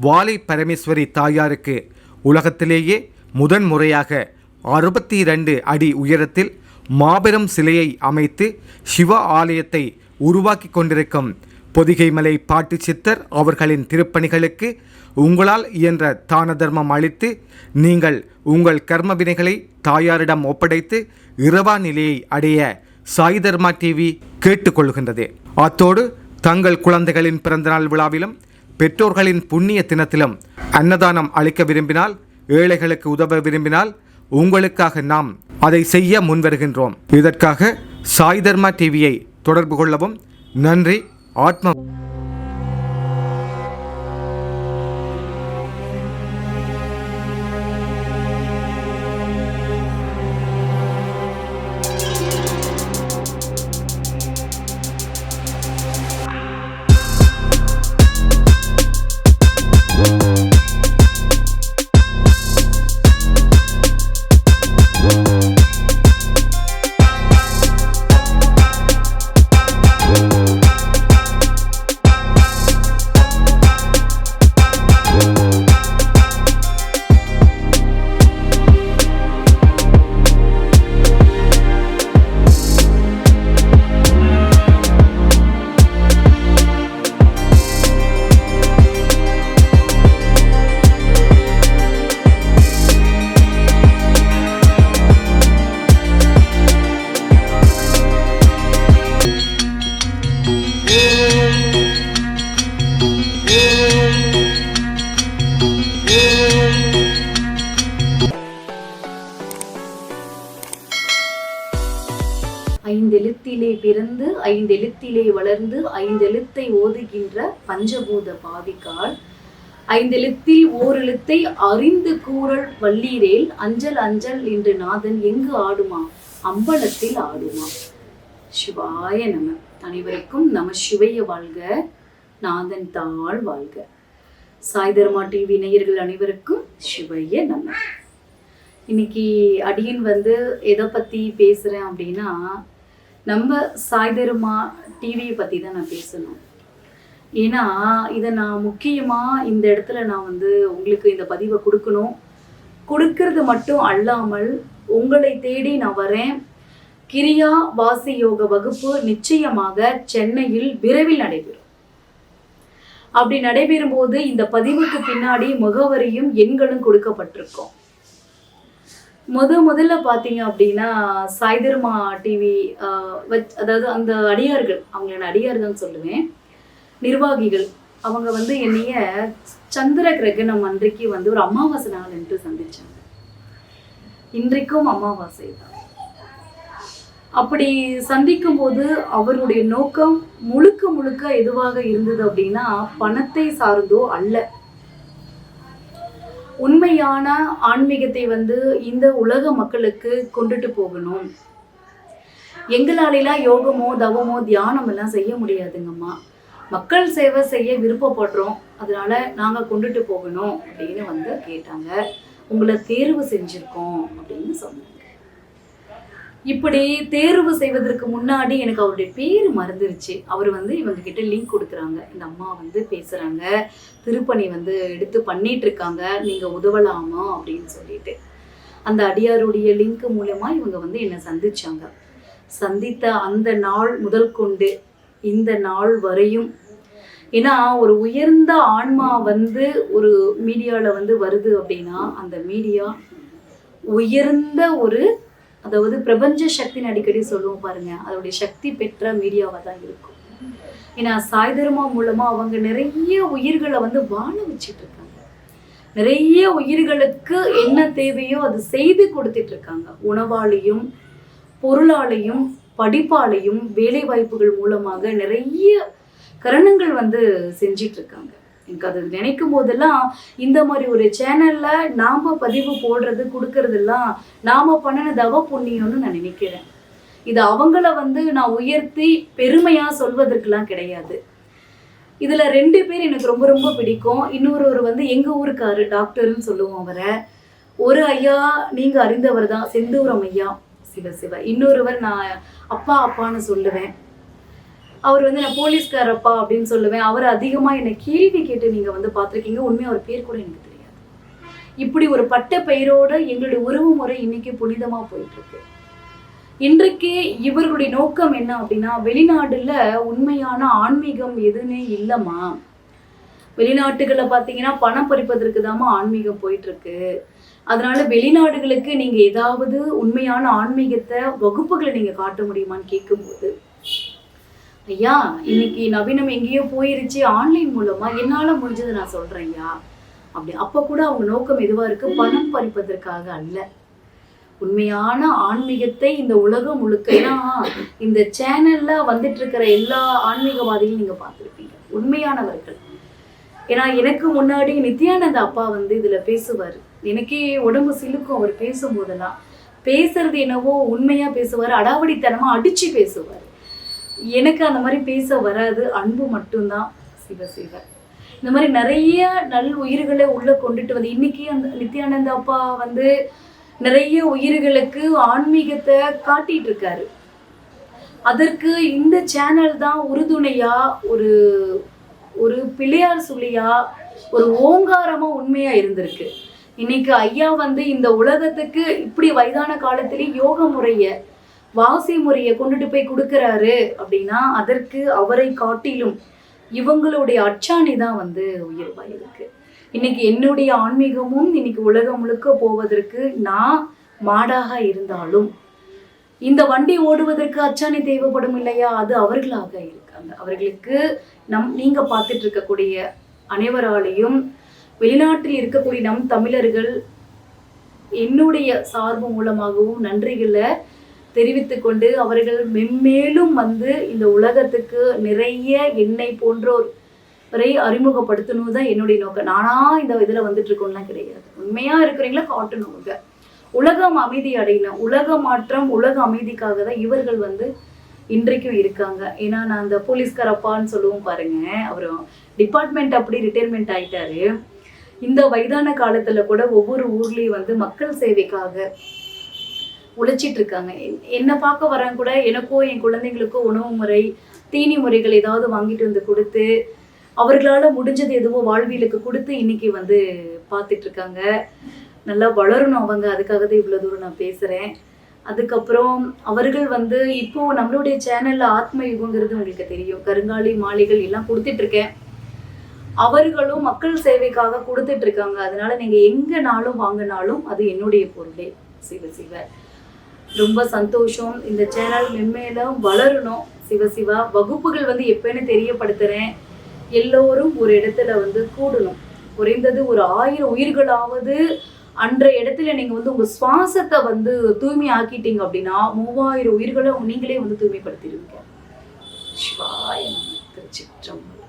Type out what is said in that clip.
வாலை பரமேஸ்வரி தாயாருக்கு உலகத்திலேயே முதன்முறையாக 62 அடி உயரத்தில் மாபெரும் சிலையை அமைத்து சிவ ஆலயத்தை உருவாக்கி கொண்டிருக்கும் பொதிகைமலை பாட்டு சித்தர் அவர்களின் திருப்பணிகளுக்கு உங்களால் இயன்ற தான தர்மம் அளித்து நீங்கள் உங்கள் கர்ம வினைகளை தாயாரிடம் ஒப்படைத்து இரவா நிலையை அடைய சாய் தர்மா டிவி கேட்டுக்கொள்கின்றது. அத்தோடு தங்கள் குழந்தைகளின் பிறந்தநாள் விழாவிலும் பெற்றோர்களின் புண்ணிய தினத்திலும் அன்னதானம் அளிக்க விரும்பினால், ஏழைகளுக்கு உதவ விரும்பினால் உங்களுக்காக நாம் அதை செய்ய முன்வருகின்றோம். இதற்காக சாய் தர்மா டிவியை தொடர்பு கொள்ளவும். நன்றி. ஆத்ம ஐந்தெழுத்திலே பிறந்து ஐந்தெழுத்திலே வளர்ந்து ஐந்தெழுத்தை ஓதுகின்ற பஞ்சபூத பாவிக்கால் ஐந்தெழுத்தில் ஓரெழுத்தை அறிந்து கூறல் வள்ளீரேல் அஞ்சல் அஞ்சல் என்று நாதன் எங்கு ஆடுமா? அம்பலத்தில் ஆடுமா. சிவாய நம. அனைவருக்கும் நம சிவைய வாழ்க, நாதன் தாழ் வாழ்க. சாய் தர்மா டிவி நேயர்கள் அனைவருக்கும் சிவைய நம. இன்னைக்கு அடியன் எதை பத்தி பேசுறேன் அப்படின்னா, நம்ம சாய் தர்மா டிவியை பத்தி தான் நான் பேசணும். ஏன்னா இதை நான் முக்கியமா இந்த இடத்துல நான் உங்களுக்கு இந்த பதிவை கொடுக்கறது மட்டும் அல்லாமல் உங்களை தேடி நான் வரேன். கிரியா வாசி யோக வகுப்பு நிச்சயமாக சென்னையில் விரைவில் நடைபெறும். அப்படி நடைபெறும் போது இந்த பதிவுக்கு பின்னாடி முகவரியும் எண்களும் கொடுக்கப்பட்டிருக்கும். முதல்ல பார்த்தீங்க அப்படின்னா சாய் தர்மா டிவி அதாவது அந்த அடியார்கள், அவங்கள நான் அடியார்கள் சொல்லுவேன், நிர்வாகிகள், அவங்க என்னைய சந்திர கிரகணம் அன்றைக்கு ஒரு அமாவாசை நாள் என்று சந்திச்சாங்க. இன்றைக்கும் அமாவாசை தான். அப்படி சந்திக்கும் போது அவருடைய நோக்கம் முழுக்க எதுவாக இருந்தது அப்படின்னா, பணத்தை சார்ந்தோ அல்ல, உண்மையான ஆன்மீகத்தை இந்த உலக மக்களுக்கு கொண்டுட்டு போகணும். எங்களாலெல்லாம் யோகமோ தவமோ தியானம் எல்லாம் செய்ய முடியாதுங்கம்மா, மக்கள் சேவை செய்ய விருப்பப்படுறோம், அதனால நாங்க கொண்டுட்டு போகணும் அப்படின்னு கேட்டாங்க. உங்களை தேர்வு செஞ்சிருக்கோம் அப்படின்னு சொன்னாங்க. இப்படி தேர்வு செய்வதற்கு முன்னாடி எனக்கு அவருடைய பேர் மறந்துருச்சு. அவர் இவங்க கிட்ட லிங்க் கொடுக்குறாங்க, இந்த அம்மா பேசுறாங்க, திருப்பணி எடுத்து பண்ணிட்டு இருக்காங்க, நீங்க உதவலாமா அப்படின்னு சொல்லிட்டு அந்த அடியாருடைய லிங்க் மூலமா இவங்க என்னை சந்திச்சாங்க. சந்தித்த அந்த நாள் முதல் கொண்டு இந்த நாள் வரையும், ஏன்னா ஒரு உயர்ந்த ஆன்மா ஒரு மீடியாவில் வருது அப்படின்னா அந்த மீடியா உயர்ந்த அதாவது பிரபஞ்ச சக்தின்னு அடிக்கடி சொல்லுவோம் பாருங்க, அதோடைய சக்தி பெற்ற மீடியாவாக தான் இருக்கும். ஏன்னா சாய் தர்மா மூலமா அவங்க நிறைய உயிர்களை வாழ வச்சுட்டு இருக்காங்க. நிறைய உயிர்களுக்கு என்ன தேவையோ அது செய்து கொடுத்துட்டு இருக்காங்க. உணவாலையும் பொருளாலையும் படிப்பாலையும் வேலை வாய்ப்புகள் மூலமாக நிறைய கரணங்கள் செஞ்சிட்டு இருக்காங்க. எனக்கு அது நினைக்கும் போதெல்லாம் இந்த மாதிரி ஒரு சேனல்ல நாம பதிவு போடுறது கொடுக்கறதெல்லாம் நாம பண்ணின தவ புண்ணியம்னு நான் நினைக்கிறேன். இது அவங்கள நான் உயர்த்தி பெருமையா சொல்வதற்கெல்லாம் கிடையாது. இதுல 2 பேர் எனக்கு ரொம்ப ரொம்ப பிடிக்கும். இன்னொரு எங்க ஊருக்காரு, டாக்டர்னு சொல்லுவோம் அவரை. ஒரு ஐயா நீங்க அறிந்தவர் தான், செந்தூரம் ஐயா, சிவ சிவ. இன்னொருவர் நான் அப்பா அப்பான்னு சொல்லுவேன். அவர் வந்து நான் போலீஸ்காரப்பா அப்படின்னு சொல்லுவேன். அவர் அதிகமாக என்னை கேள்வி கேட்டு நீங்கள் வந்து பார்த்துருக்கீங்க. உண்மையாக அவர் பேர் கூட எனக்கு தெரியாது. இப்படி ஒரு பட்ட பெயரோட எங்களுடைய உறவு முறை இன்னைக்கு புனிதமாக போயிட்டு இருக்கு. இன்றைக்கு இவர்களுடைய நோக்கம் என்ன அப்படின்னா, வெளிநாடுல உண்மையான ஆன்மீகம் எதுவுமே இல்லைம்மா. வெளிநாட்டுகளை பார்த்தீங்கன்னா பணம் பறிப்பதற்கு தாம்மா ஆன்மீகம் போயிட்டு இருக்கு. அதனால வெளிநாடுகளுக்கு நீங்க ஏதாவது உண்மையான ஆன்மீகத்தை வகுப்புகளை நீங்க காட்ட முடியுமான்னு கேட்கும்போது, ஐயா இன்னைக்கு நவீனம் எங்கேயோ போயிருச்சு, ஆன்லைன் மூலமா என்னால முடிஞ்சதை நான் சொல்றேன் ஐயா அப்படி. அப்ப கூட அவங்க நோக்கம் எதுவா இருக்கு, பணம் பறிப்பதற்காக அல்ல. உண்மையான ஆன்மீகத்தை இந்த உலகம் முழுக்க, ஏன்னா இந்த சேனல்ல வந்துட்டு இருக்கிற எல்லா ஆன்மீகவாதிகளும் நீங்க பார்த்துருப்பீங்க, உண்மையானவர்கள். ஏன்னா எனக்கு முன்னாடி நித்யானந்த அப்பா வந்து இதுல பேசுவார். எனக்கே உடம்பு சிலுக்கும் அவர் பேசும்போதெல்லாம். பேசுறது என்னவோ உண்மையா பேசுவார், அடாவடித்தனமா அடிச்சு பேசுவார். எனக்கு அந்த மாதிரி பேச வராது, அன்பு மட்டும்தான். சிவ சிவ இந்த மாதிரி நிறைய நல் உயிர்களை உள்ள கொண்டுட்டு வந்து இன்னைக்கு அந்த நித்யானந்த அப்பா வந்து நிறைய உயிர்களுக்கு ஆன்மீகத்தை காட்டிட்டு இருக்காரு. அதற்கு இந்த சேனல் தான் உறுதுணையா, ஒரு ஒரு பிள்ளையார் சொல்லியா, ஒரு ஓங்காரமா உண்மையா இருந்திருக்கு. இன்னைக்கு ஐயா வந்து இந்த உலகத்துக்கு இப்படி வயதான காலத்திலே யோக முறைய, வாசி முறையை கொண்டுட்டு போய் கொடுக்கறாரு அப்படின்னா, அதற்கு அவரை காட்டிலும் இவங்களுடைய அச்சாணி தான் வந்து உயர்வா இருக்கு. இன்னைக்கு என்னுடைய ஆன்மீகமும் இன்னைக்கு உலகம் முழுக்க போவதற்கு நான் மாடாக இருந்தாலும், இந்த வண்டி ஓடுவதற்கு அச்சாணி தேவைப்படும் இல்லையா, அது அவர்களாக இருக்காங்க. அவர்களுக்கு நீங்க பார்த்துட்டு இருக்கக்கூடிய அனைவராலையும், வெளிநாட்டில் இருக்கக்கூடிய நம் தமிழர்கள் என்னுடைய சார்பு மூலமாகவும் நன்றிகளை தெரிவித்து கொண்டு, அவர்கள் மென்மேலும் வந்து இந்த உலகத்துக்கு நிறைய என்னை போன்றோரை அறிமுகப்படுத்தணும் தான் என்னுடைய நோக்கம். நானா இந்த இதுல வந்துட்டு இருக்கோம்லாம் கிடையாது. உண்மையா இருக்கிறீங்களா காட்டணுங்க. உலகம் அமைதி அடையணும், உலக மாற்றம், உலக அமைதிக்காக தான் இவர்கள் வந்து இன்றைக்கும் இருக்காங்க. ஏன்னா நான் அந்த போலீஸ்கார் அப்பான்னு சொல்லுவோம் பாருங்க, அவர் டிபார்ட்மெண்ட் அப்படி ரிட்டையர்மெண்ட் ஆயிட்டாரு. இந்த வயதான காலத்துல கூட ஒவ்வொரு ஊர்லயும் வந்து மக்கள் சேவைக்காக உழைச்சிட்டு இருக்காங்க. என்ன பார்க்க வரவங்க கூட எனக்கோ என் குழந்தைங்களுக்கோ உணவு முறை, தீனி முறைகள் ஏதாவது வாங்கிட்டு வந்து கொடுத்து, அவர்களால முடிஞ்சது எதுவோ வாழ்வியலுக்கு கொடுத்து இன்னைக்கு வந்து பார்த்துட்டு இருக்காங்க. நல்லா வளரணும் அவங்க, அதுக்காக தான் இவ்வளோ தூரம் நான் பேசுகிறேன். அதுக்கப்புறம் அவர்கள் வந்து இப்போ நம்மளுடைய சேனலில் ஆத்ம யுகங்கிறது உங்களுக்கு தெரியும், கருங்காலி மாலைகள் எல்லாம் கொடுத்துட்ருக்கேன். அவர்களும் மக்கள் சேவைக்காக கொடுத்துட்டு இருக்காங்க. அதனால நீங்கள் எங்கேனாலும் வாங்கினாலும் அது என்னுடைய பொருளே. சிவ சிவ ரொம்ப சந்தோஷம். இந்த சேனல் மென்மேலும் வளரணும். சிவ சிவா வகுப்புகள் வந்து எப்பன்னு தெரியப்படுத்துகிறேன். எல்லோரும் ஒரு இடத்துல வந்து கூடணும். குறைந்தது ஒரு 1000 உயிர்களாவது அன்றைய இடத்துல நீங்க வந்து உங்க சுவாசத்தை வந்து தூய்மை ஆக்கிட்டீங்க அப்படின்னா 3000 உயிர்களை நீங்களே வந்து தூய்மைப்படுத்திடுவீங்க. சிவாய நம. திருச்சிற்றம்பலம்.